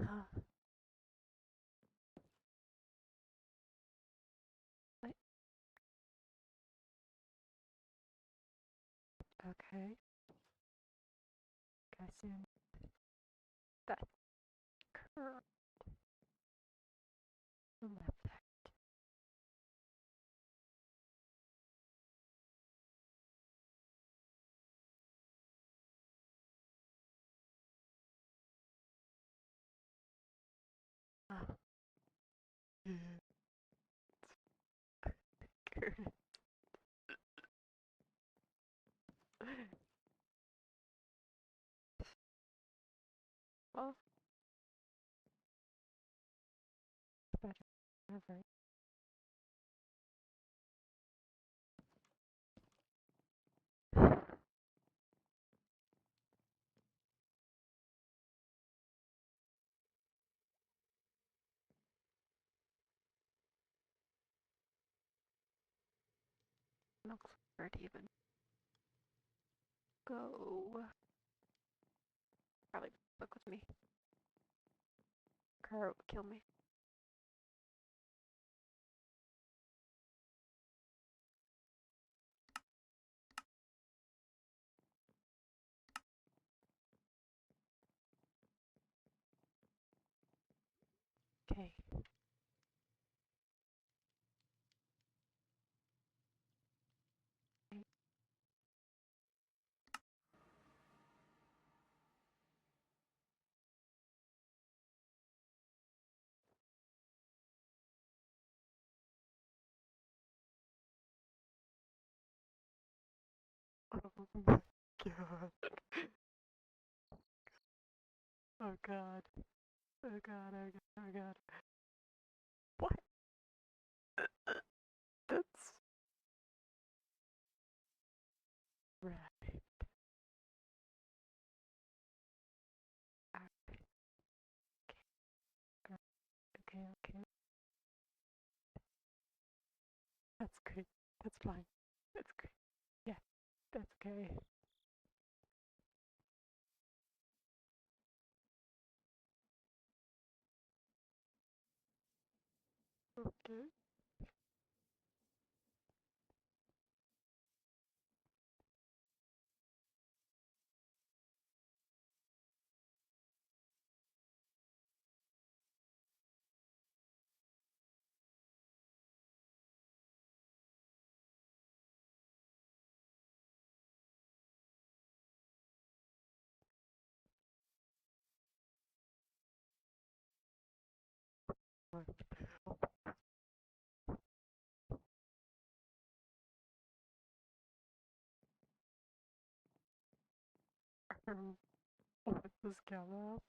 What? Okay. Guessing that curve left. Oh. Well, better ever. Looks like it even go. Probably fuck with me. Car would kill me. Okay. Oh my god. Oh god. Oh god, oh god, oh god. What? That's right. Okay, okay. That's good. That's fine. That's good. Yeah, that's okay. Okay. What the hell? What the scallop?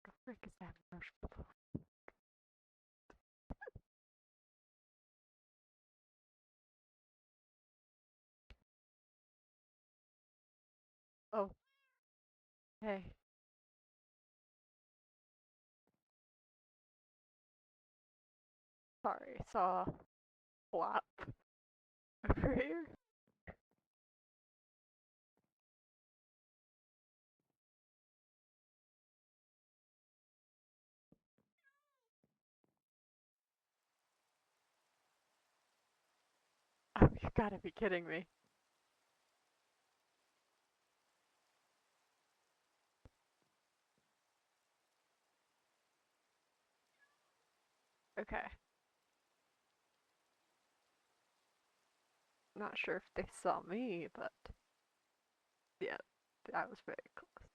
The frick is that marshmallow? Oh, hey. Sorry, saw a flap over here. Oh, you gotta be kidding me. Okay. Not sure if they saw me, but yeah, that was very close.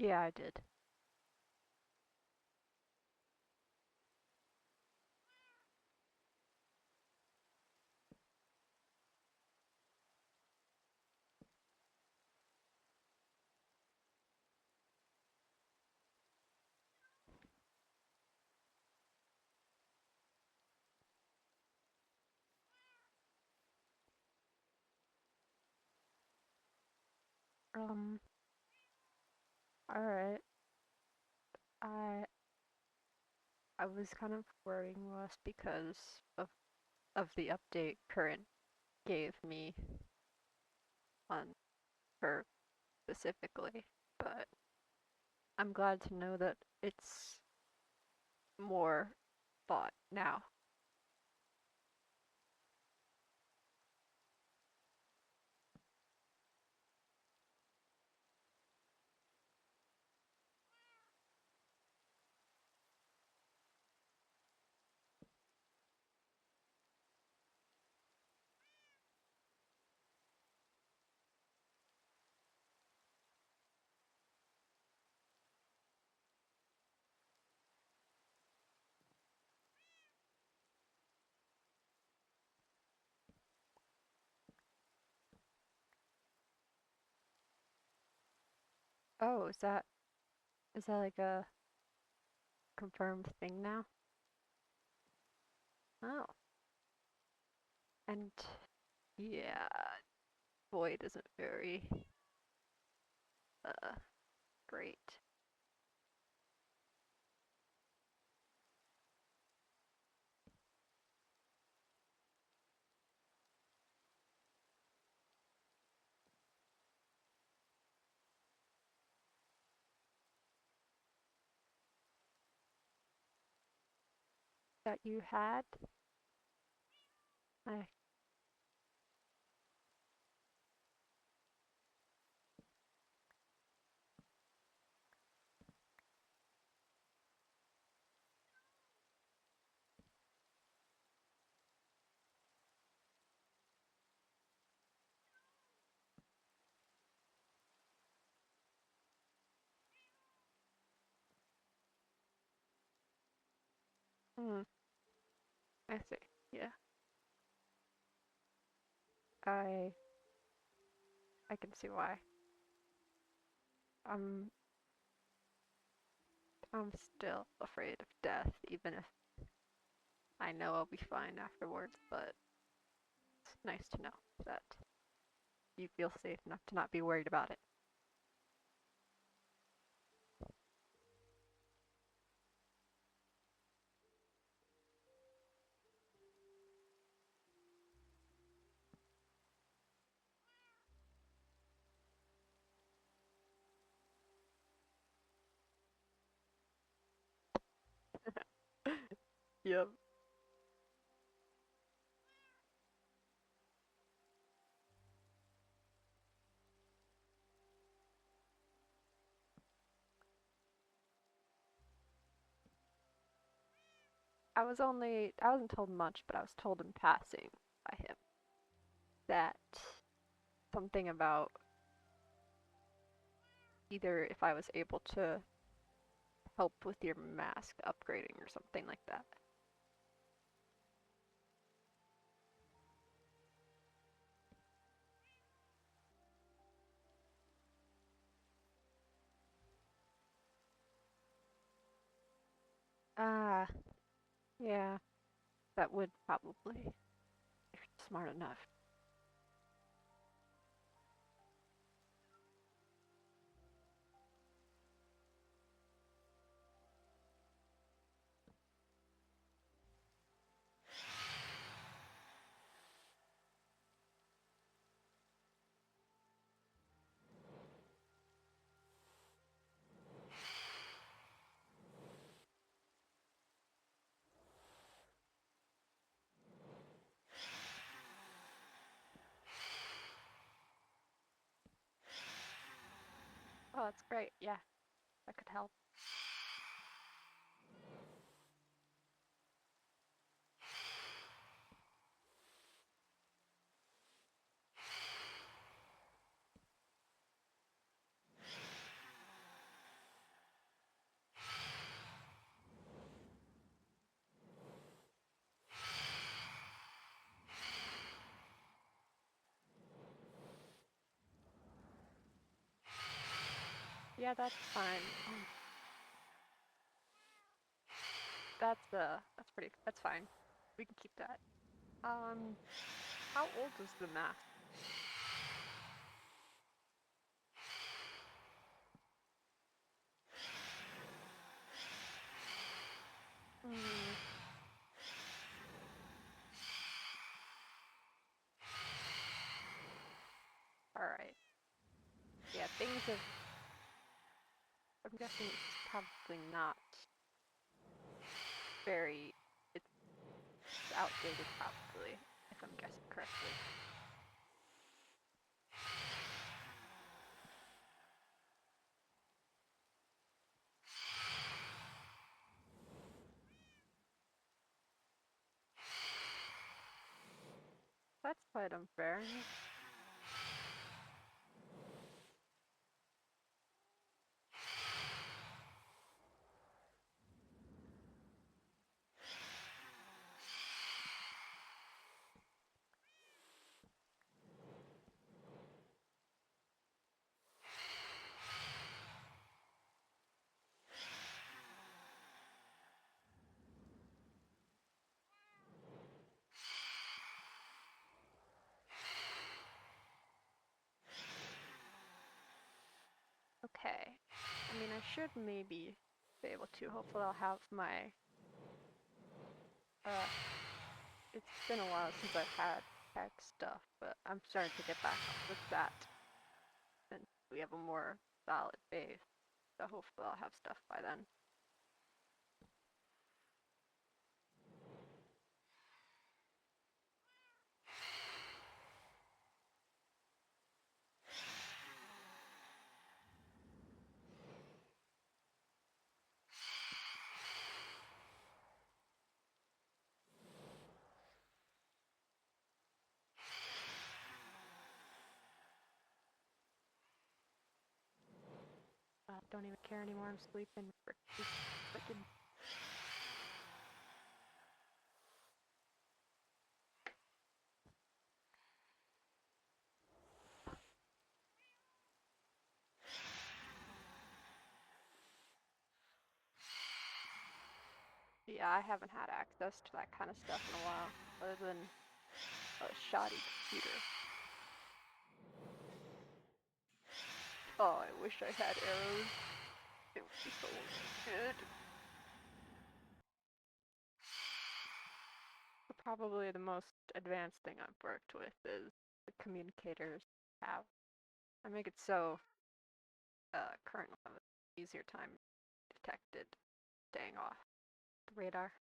Yeah, I did. Um, alright. I I was kind of worrying Wes because of of the update current gave me on her specifically, but I'm glad to know that it's more thought now. Oh, is that like a confirmed thing now? Oh, and yeah, Void isn't very uh great. That you had? I hmm, I see. Yeah. I I can see why. I'm I'm still afraid of death, even if I know I'll be fine afterwards, but it's nice to know that you feel safe enough to not be worried about it. Yep. I wasn't told much, but I was told in passing by him that something about either if I was able to help with your mask upgrading or something like that. Ah, yeah, that would probably, if you're smart enough. Oh, that's great. Yeah, that could help. Yeah, that's fine. That's fine. We can keep that. How old is the mask? Hmm. Alright. Yeah, things have... I'm guessing it's probably not very... It's outdated, probably, if I'm guessing correctly. That's quite unfair. Okay. I mean, I should maybe be able to. Hopefully I'll have my... It's been a while since I've had tech stuff, but I'm starting to get back up with that. And we have a more solid base. So hopefully I'll have stuff by then. Don't even care anymore. I'm sleeping. Freaking. Yeah, I haven't had access to that kind of stuff in a while, other than a shoddy computer. Oh, I wish I had arrows. It would be so good. Probably the most advanced thing I've worked with is the communicators have. I make it so current will have an easier time detected staying off the radar.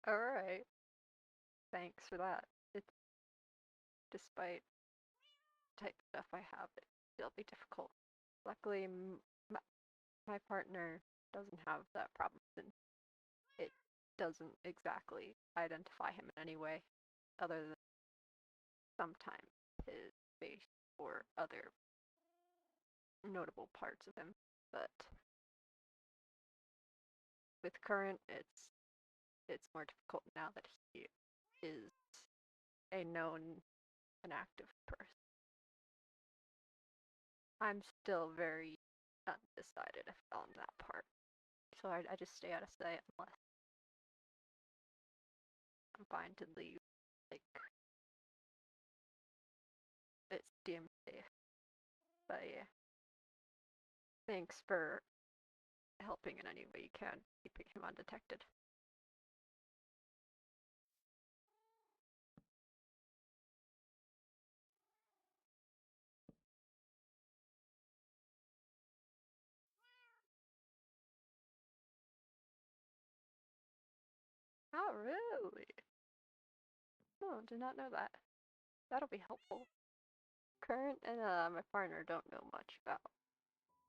Alright, thanks for that. It's despite the type of stuff I have, it still be difficult. Luckily, my partner doesn't have that problem since it doesn't exactly identify him in any way other than sometimes his face or other notable parts of him. But with current, it's more difficult now that he is a known and active person. I'm still very undecided on that part, so I just stay out of sight unless I'm fine to leave. Like it's deemed safe. But yeah, thanks for helping in any way you can, keeping him undetected. Oh, really? Oh, did not know that. That'll be helpful. Current and my partner don't know much about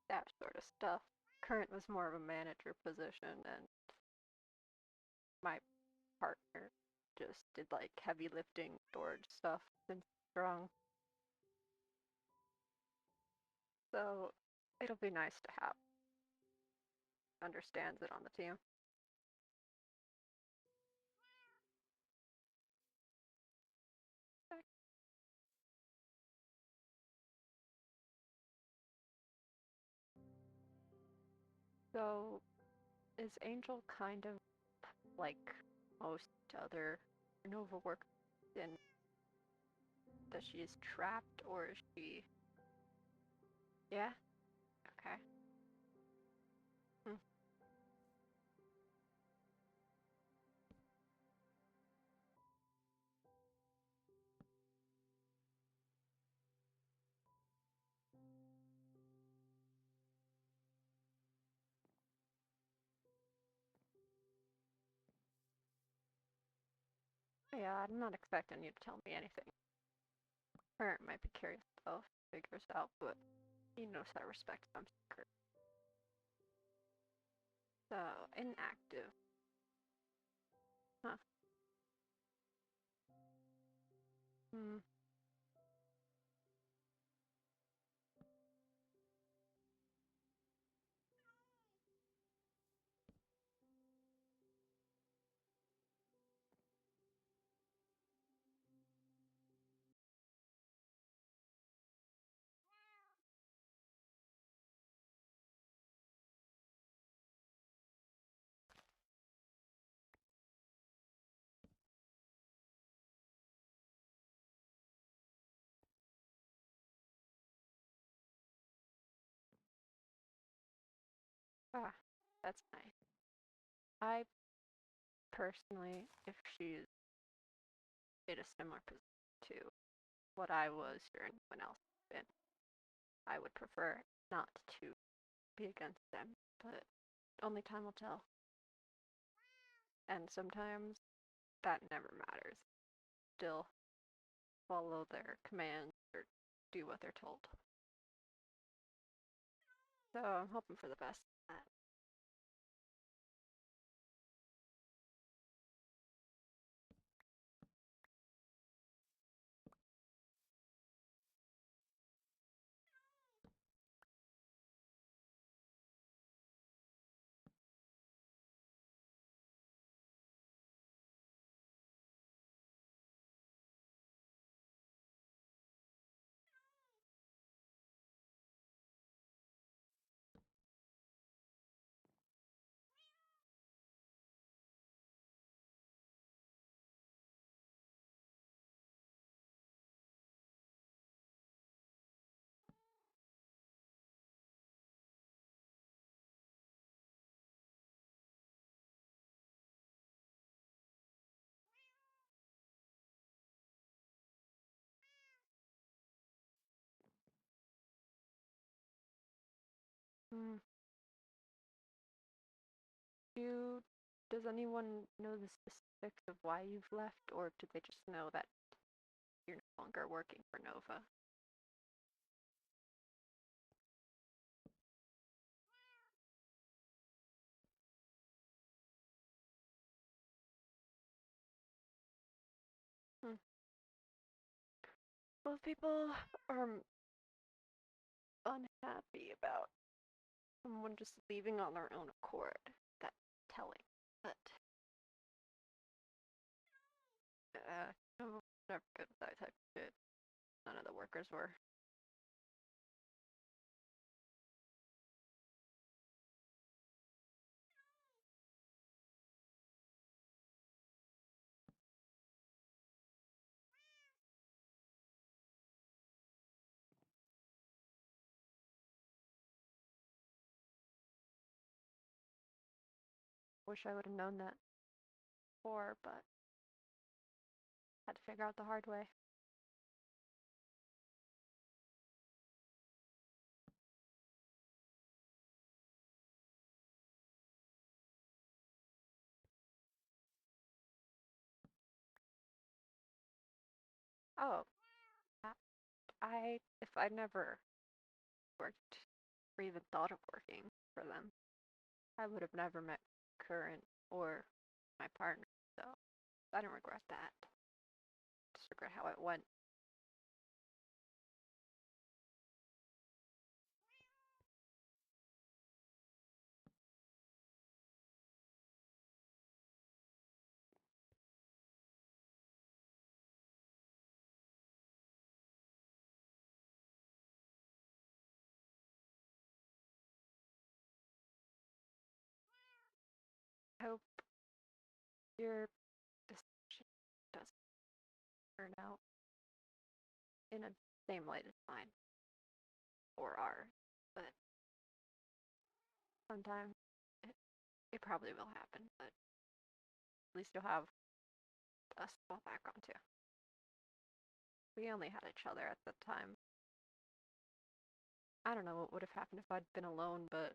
that sort of stuff. Current was more of a manager position, and my partner just did like heavy lifting storage stuff since strong. So it'll be nice to have understands it on the team. So is Angel kind of like most other Nova work in that she is trapped, or is she? Yeah. Okay. Hmm. Yeah, I'm not expecting you to tell me anything. Parent might be curious though, figures out, but he knows how to respect some secret. So inactive. Huh. Hmm. Ah, that's nice. I personally, if she's in a similar position to what I was or anyone else has been, I would prefer not to be against them, but only time will tell. And sometimes that never matters. Still follow their commands or do what they're told. So I'm hoping for the best. Mm. Do does anyone know the specifics of why you've left, or do they just know that you're no longer working for Nova? Hmm. Most people are unhappy about someone just leaving on their own accord. That's telling. But no, never good with that type of shit. None of the workers were. Wish I would have known that before, but had to figure out the hard way. Oh, if I'd never worked or even thought of working for them, I would have never met Current or my partner, so I don't regret that. Just regret how it went. I hope your decision doesn't turn out in the same light as mine or ours, but sometimes it, it probably will happen, but at least you'll have us to fall back on too. We only had each other at the time. I don't know what would have happened if I'd been alone, but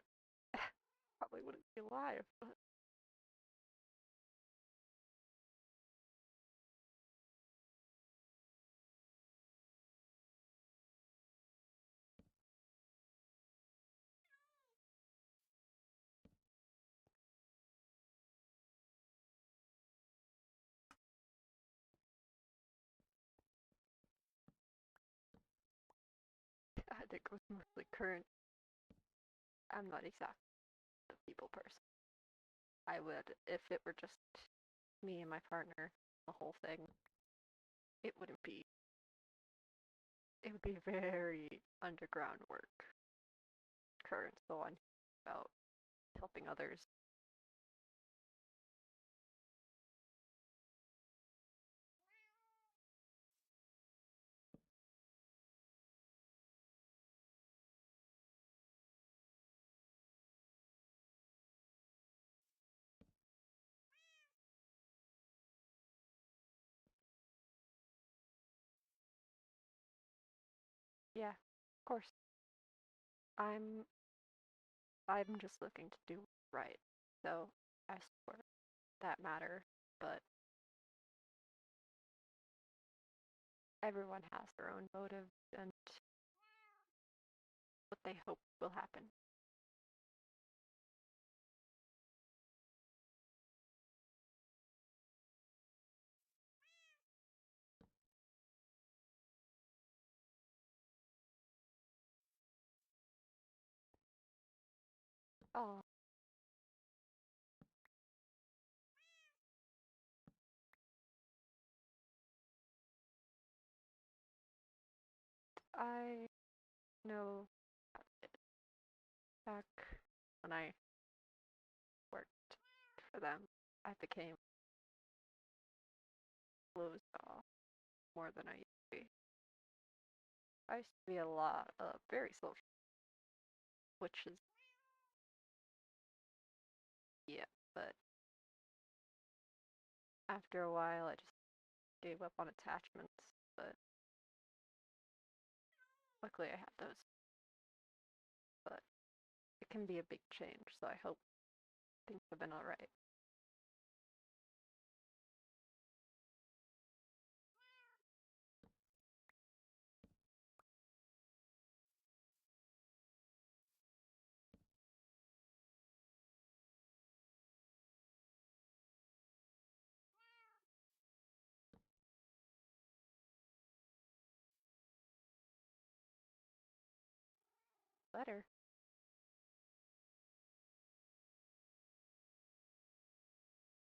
probably wouldn't be alive. But I think it was mostly current. I'm not exactly a people person. I would, if it were just me and my partner, the whole thing, it wouldn't be. It would be very underground work. Current, so on about helping others. Yeah, of course. I'm I'm just looking to do right. So I support that matter, but everyone has their own motives and what they hope will happen. Oh, I know back when I worked for them, I became closed off more than I used to be. I used to be a lot of very social, which is yeah, but after a while I just gave up on attachments, but luckily I had those. But it can be a big change, so I hope things have been alright. Better.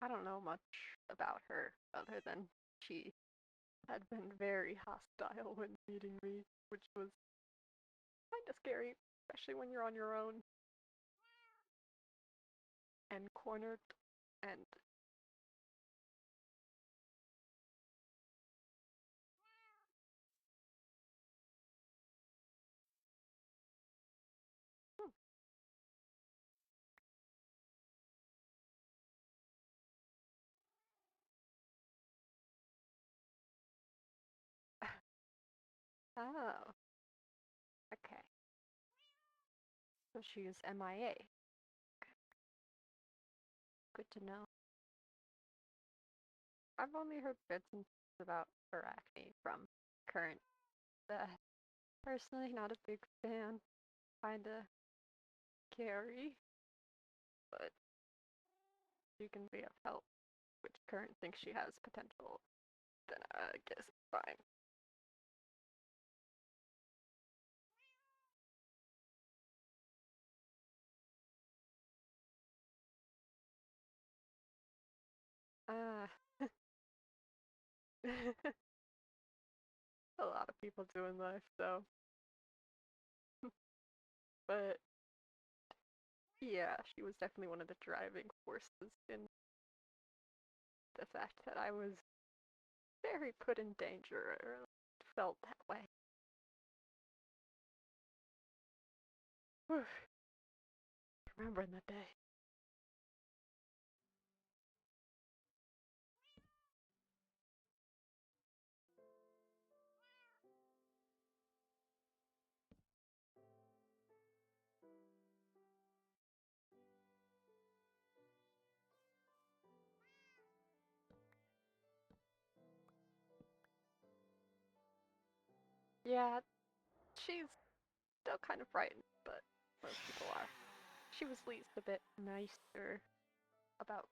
I don't know much about her other than she had been very hostile when meeting me, which was kind of scary, especially when you're on your own and cornered and hmm. Oh, okay. So she was MIA. Good to know. I've only heard bits and pieces about her acne from current. Personally, not a big fan. Kinda scary, but she can be of help. which Current thinks she has potential, then I guess it's fine. Uh, a lot of people do in life, so. But yeah, she was definitely one of the driving forces in the fact that I was very put in danger, or felt that way. Whew. Remembering that day. Yeah, she's still kind of frightened, but most people are. She was at least a bit nicer about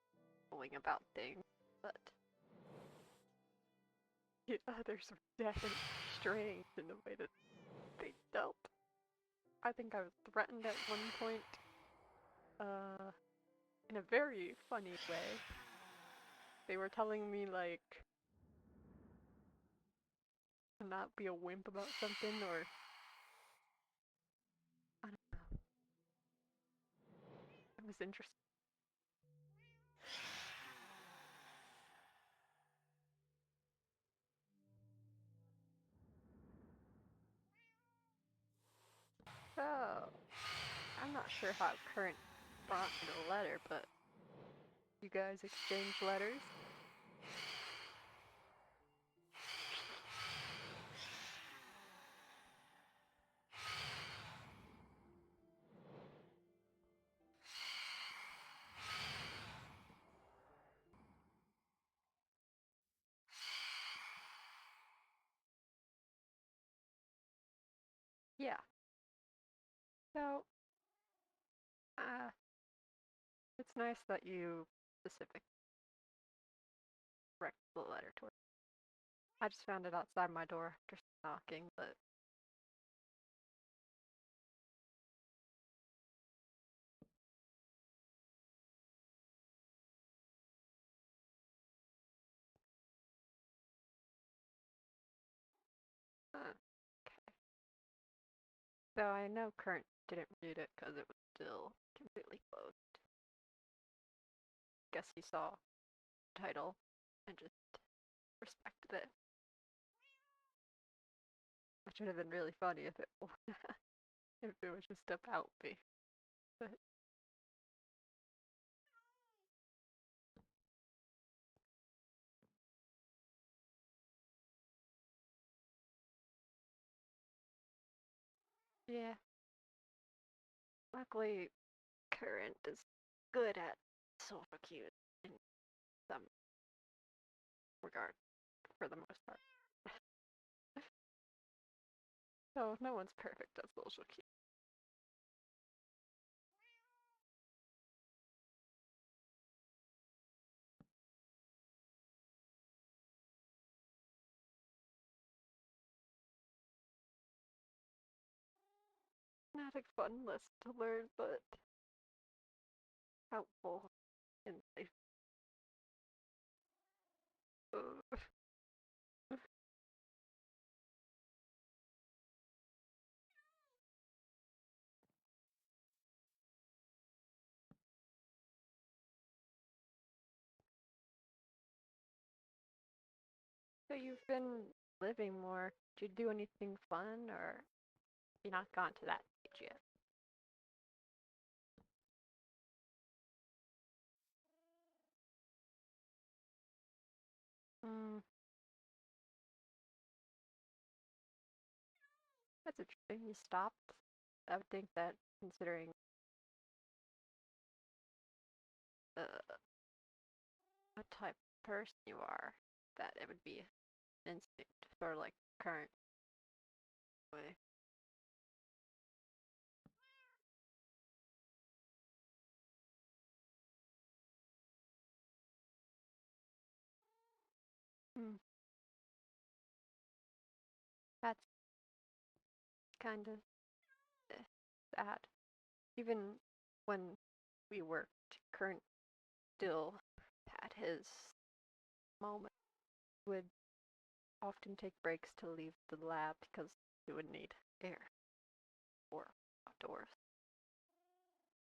going about things, but the others were definitely strange in the way that they dealt. I think I was threatened at one point, in a very funny way. They were telling me, like, to not be a wimp about something, or I don't know. It was interesting. So, I'm not sure how Current brought me the letter, but you guys exchange letters? Yeah. So, uh, it's nice that you specific direct the letter to her. I just found it outside my door after knocking, but okay. So I know Current didn't read it because it was still completely closed. Guess he saw the title and just respected it. Which would have been really funny if it if it was just about me. But yeah, luckily Current is good at social cues in some regard for the most part. So no one's perfect at social cues. Not a fun list to learn, but helpful in life. Uh, so you've been living more. Did you do anything fun, or you not gone to that stage yet? Mm, that's interesting. You stopped. I would think that considering the type of person you are, that it would be an instinct, sort of like Current way. That's kind of sad. Even when we worked, Current still had his moment. Would often take breaks to leave the lab because he would need air or outdoors.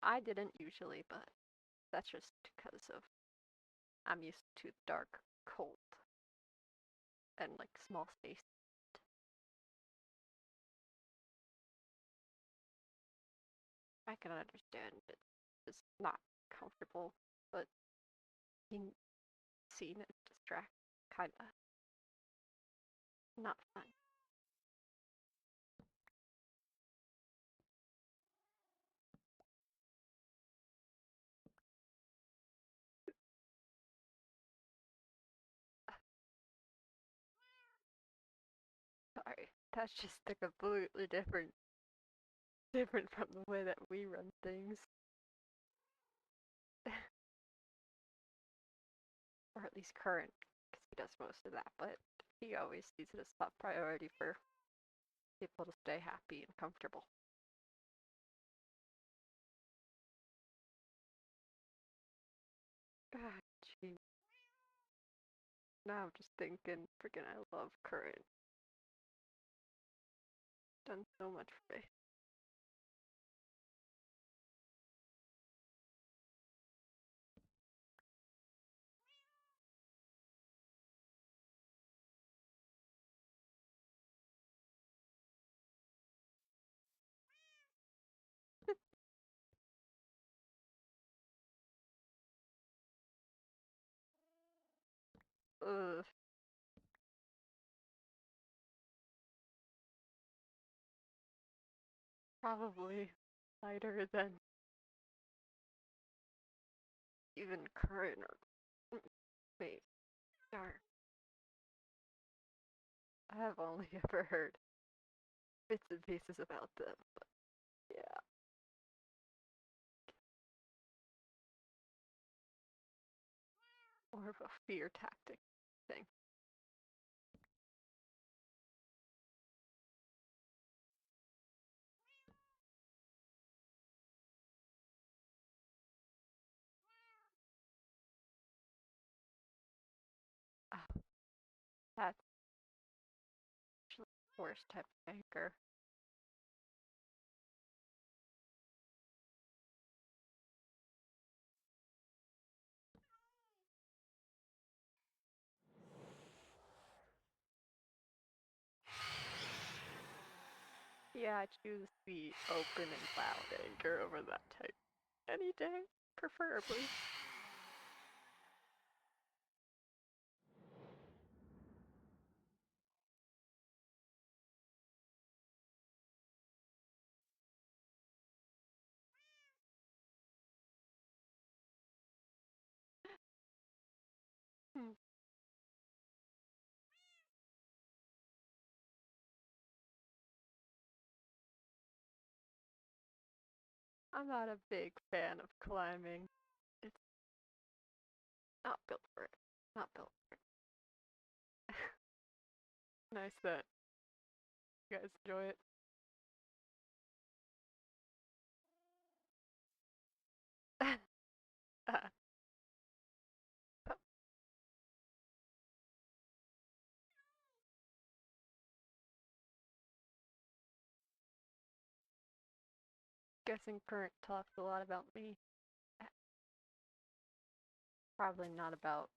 I didn't usually, but that's just because of I'm used to dark, cold, and like small space. I can understand it's not comfortable, but being seen and distract kinda not fun. Sorry, that's just a completely different from the way that we run things. Or at least Current, because he does most of that, but he always sees it as top priority for people to stay happy and comfortable. Ah, gee. Now I'm just thinking, freaking, I love Current. Done so much for me. Ugh, probably lighter than even Current or wait, darn. I have only ever heard bits and pieces about them, but yeah. More of a fear tactic thing. Oh, that's actually the worst type of anger. Yeah, I choose the open and loud anger over that type any day, preferably. Hmm. I'm not a big fan of climbing. It's not built for it. Not built for it. Nice that you guys enjoy it. Guessing Current talks a lot about me. Probably not about,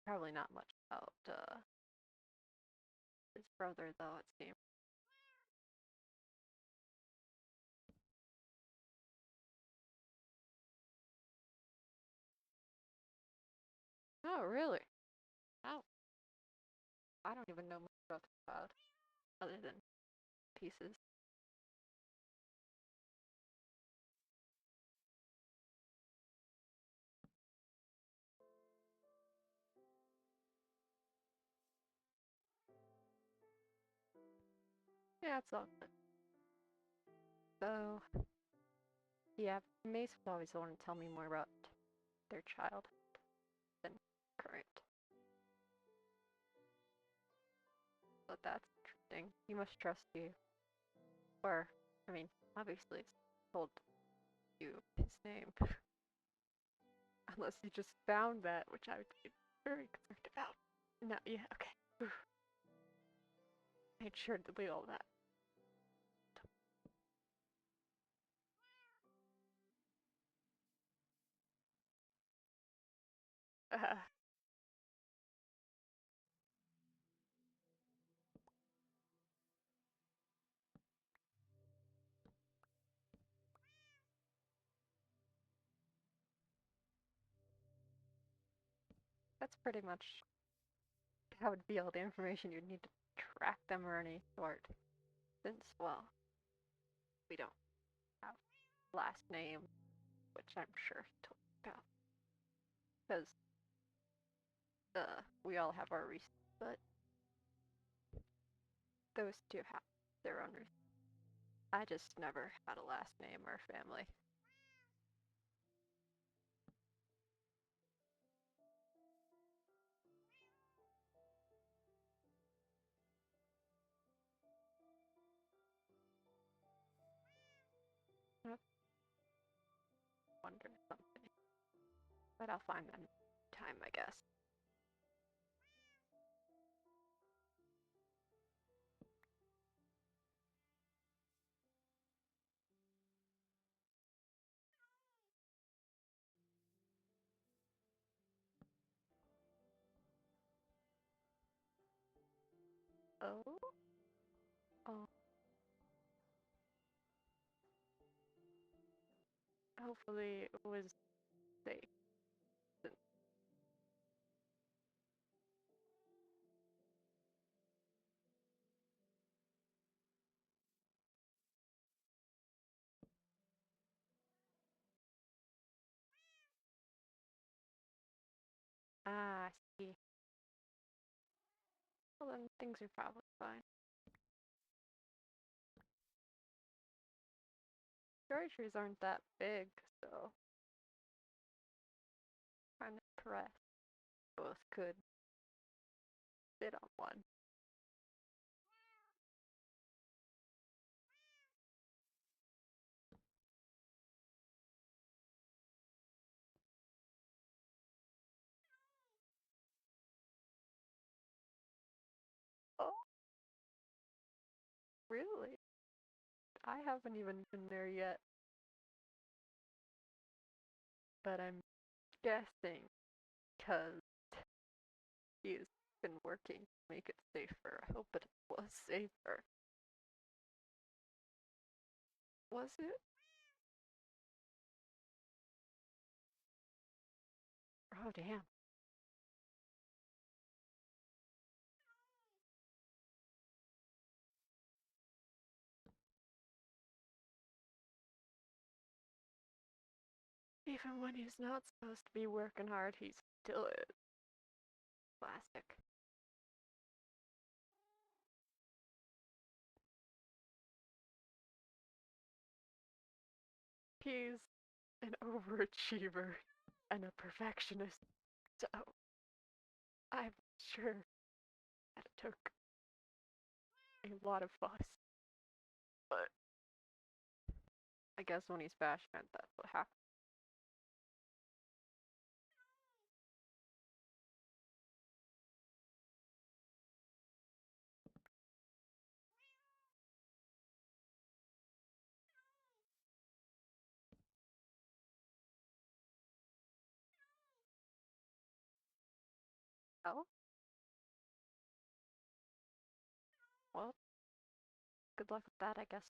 probably not much about his brother though, it seems. Oh, really? Oh, I don't even know much about the cloud other than pieces. Yeah, it's all good. So, yeah, Mace was always the one to tell me more about their child than Current. But that's trusting. He must trust you. Or, I mean, obviously it's told you his name. Unless you just found that, which I would be very concerned about. No, yeah, okay. Made sure to delete all that. That's pretty much how would be all the information you'd need to track them or any sort. Since, well, we don't have last name, which I'm sure he told you about. Because we all have our reasons, but those two have their own reasons. I just never had a last name or family. I wonder something. But I'll find that in time, I guess. Oh? Oh. Hopefully it was safe. Ah, I see. Well, then things are probably fine. Cherry trees aren't that big, so kind of impressed. Both could fit on one. Oh, really? I haven't even been there yet, but I'm guessing because he's been working to make it safer. I hope it was safer. Was it? Oh, damn. Even when he's not supposed to be working hard, he still is. Classic. He's an overachiever and a perfectionist, so I'm sure that it took a lot of fuss. But I guess when he's passionate, that's what happens. Oh, well, good luck with that, I guess.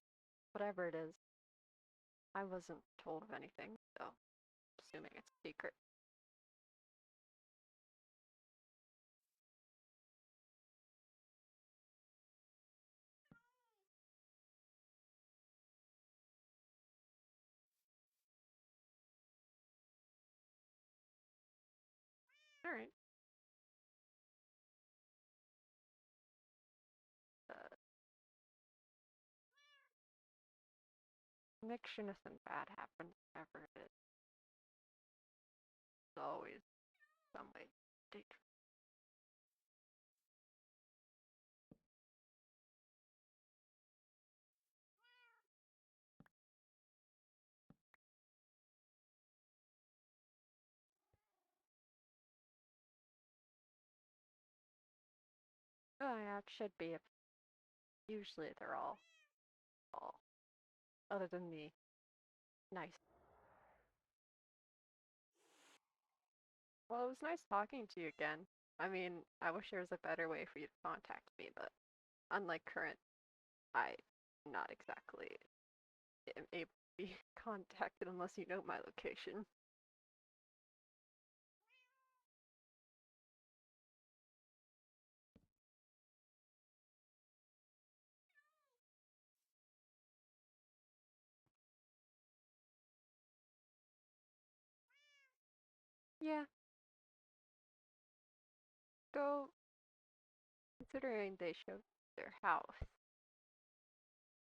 Whatever it is. I wasn't told of anything, so assuming it's a secret. Alright. Uh, Make nothing bad happens whenever it is. There's always some way to Oh yeah, it should be. Usually they're all other than the nice. Well, it was nice talking to you again. I mean, I wish there was a better way for you to contact me, but unlike current, I not exactly am able to be contacted unless you know my location. Yeah, though considering they showed their house,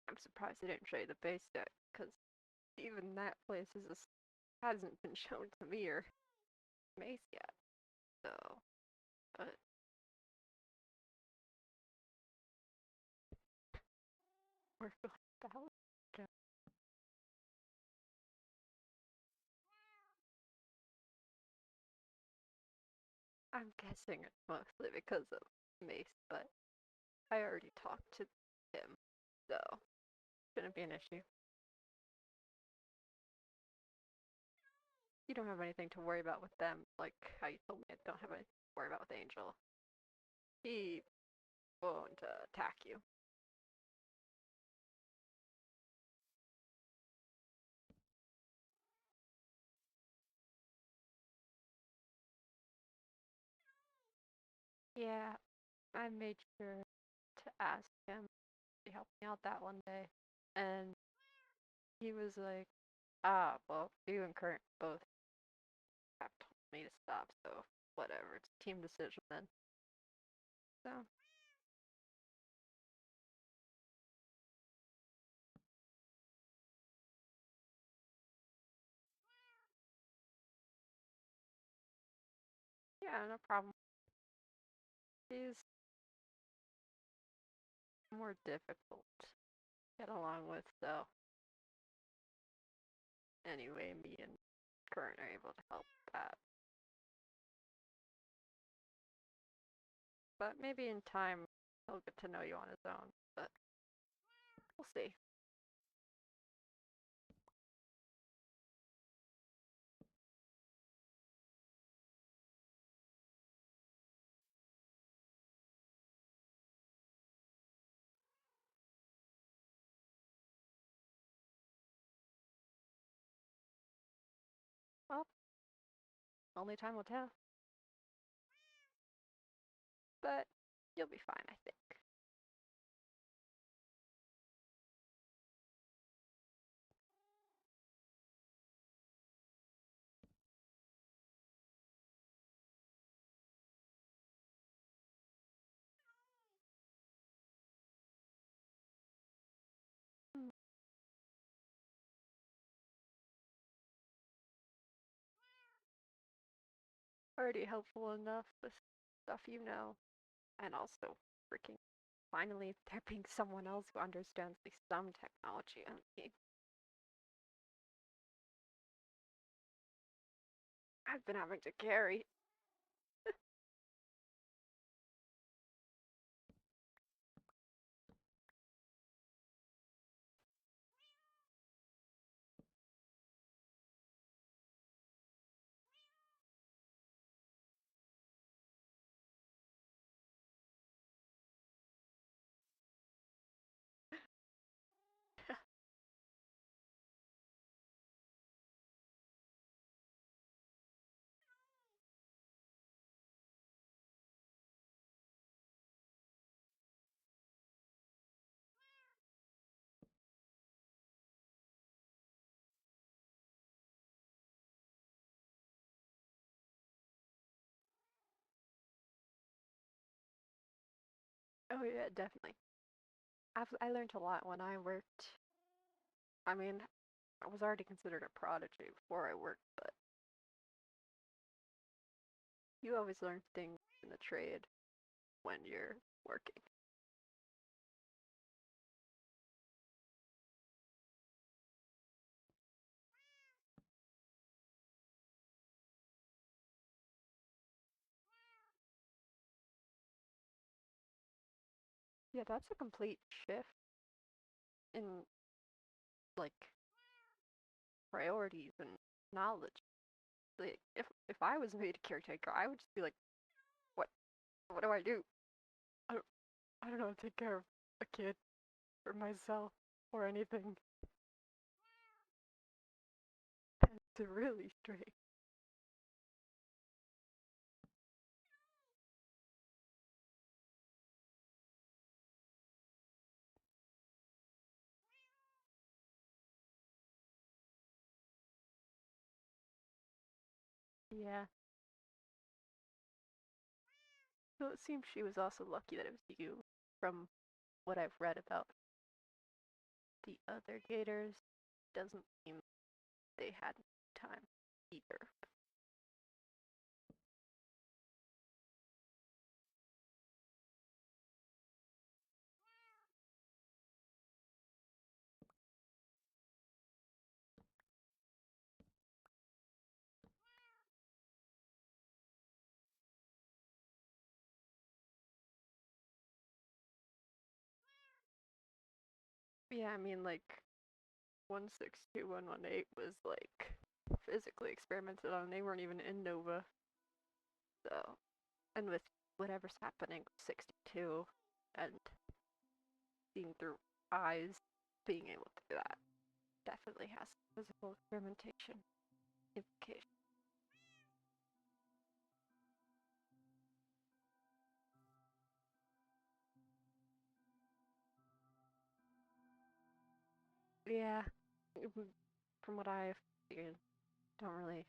I'm surprised they didn't show you the base yet, because even that place hasn't been shown to me or Mace yet. So, but we're going balance. I'm guessing it's mostly because of Mace, but I already talked to him, so shouldn't be an issue. You don't have anything to worry about with them, like how you told me I don't have anything to worry about with Angel. He won't attack you. Yeah, I made sure to ask him. He helped me out that one day, and he was like, "Ah, well, you and Kurt both have told me to stop, so whatever. It's a team decision then." So yeah, no problem. He's more difficult to get along with, so anyway, me and Kurt are able to help that. But maybe in time he'll get to know you on his own. But we'll see. Well, only time will tell. But you'll be fine, I think. Hmm. Already helpful enough with stuff you know. And also, freaking finally, there being someone else who understands at least some technology. I mean, I've been having to carry. Oh yeah, definitely. I learned a lot when I worked. I mean, I was already considered a prodigy before I worked, but you always learn things in the trade when you're working. Yeah, that's a complete shift in like priorities and knowledge. Like if I was made a caretaker, I would just be like, what what do I do? I don't, I don't know how to take care of a kid or myself or anything. It's really strange. Yeah. So it seems she was also lucky that it was you, from what I've read about the other gators. Doesn't seem they had time either. Yeah, I mean, like, 162118 was, like, physically experimented on. They weren't even in Nova. So, and with whatever's happening with 62 and seeing through eyes, being able to do that definitely has physical experimentation implications. Yeah, from what I've seen, don't really,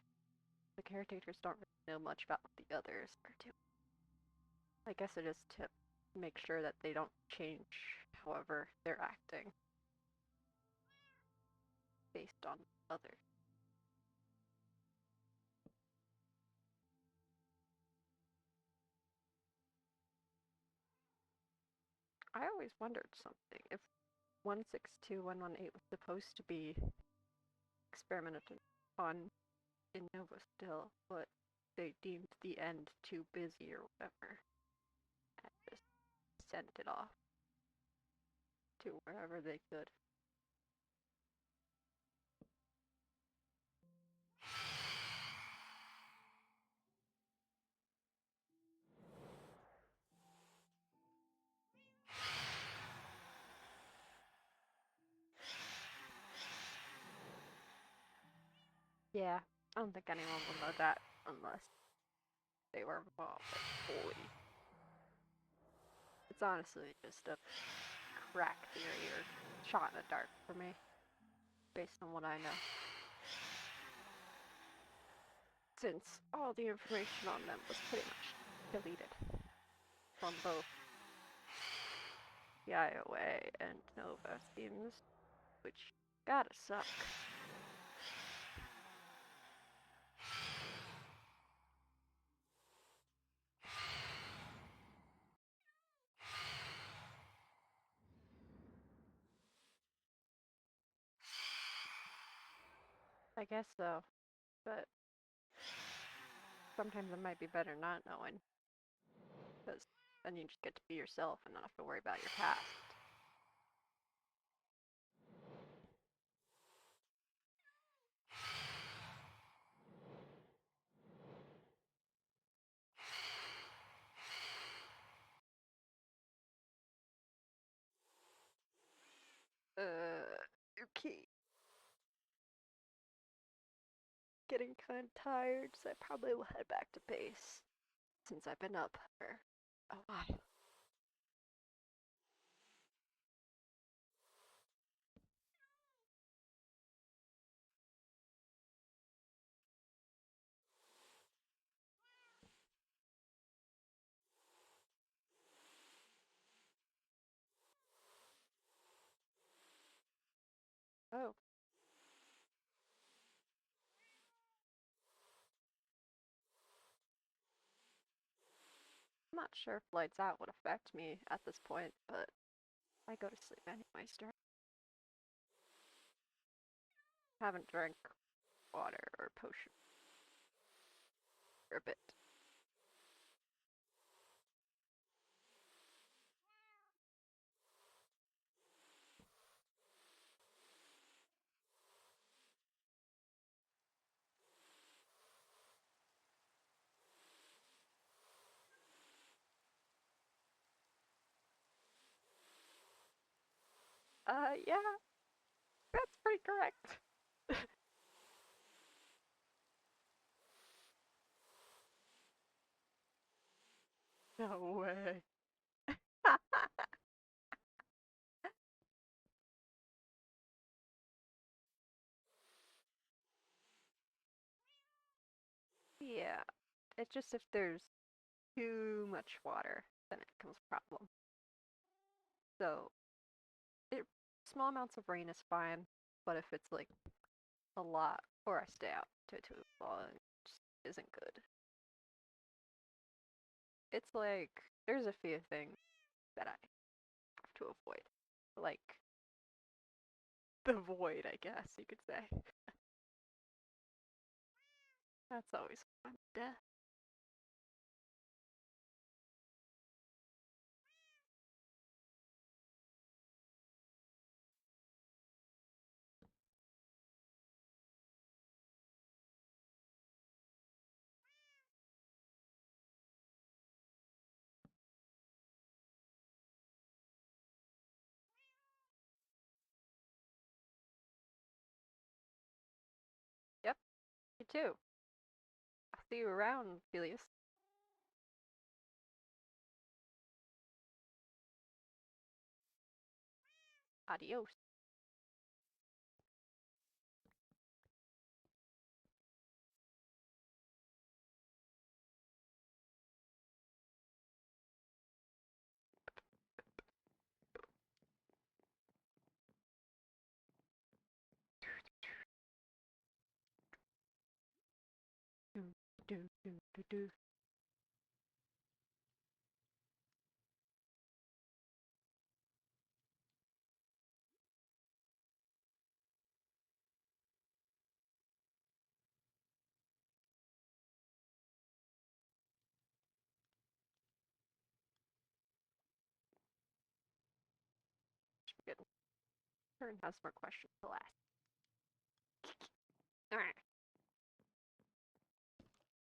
the caretakers don't really know much about what the others are doing. I guess it is to make sure that they don't change however they're acting based on others. I always wondered something. If 162118 was supposed to be experimented on in Nova still, but they deemed the end too busy or whatever, and just sent it off to wherever they could. Yeah, I don't think anyone will know that unless they were involved fully. It's honestly just a crack theory or shot in the dark for me, based on what I know. Since all the information on them was pretty much deleted from both the IOA and Nova schemes, which gotta suck. I guess so, but sometimes it might be better not knowing, because then you just get to be yourself and not have to worry about your past. Okay. Getting kind of tired, so I probably will head back to base since I've been up for a while. Oh, I'm not sure if lights out would affect me at this point, but I go to sleep anyway, Start. Haven't drank water or potion for a bit. Yeah, that's pretty correct. No way. Yeah, it's just if there's too much water, then it becomes a problem. So, it small amounts of rain is fine, but if it's like a lot, or I stay out too long, it just isn't good. It's like there's a few things that I have to avoid, like the void, I guess you could say. That's always fun. Death. Yep, you too. I'll see you around, Felius. Adios. Do, do, do, do, do. Should be good. Turn has more questions to last.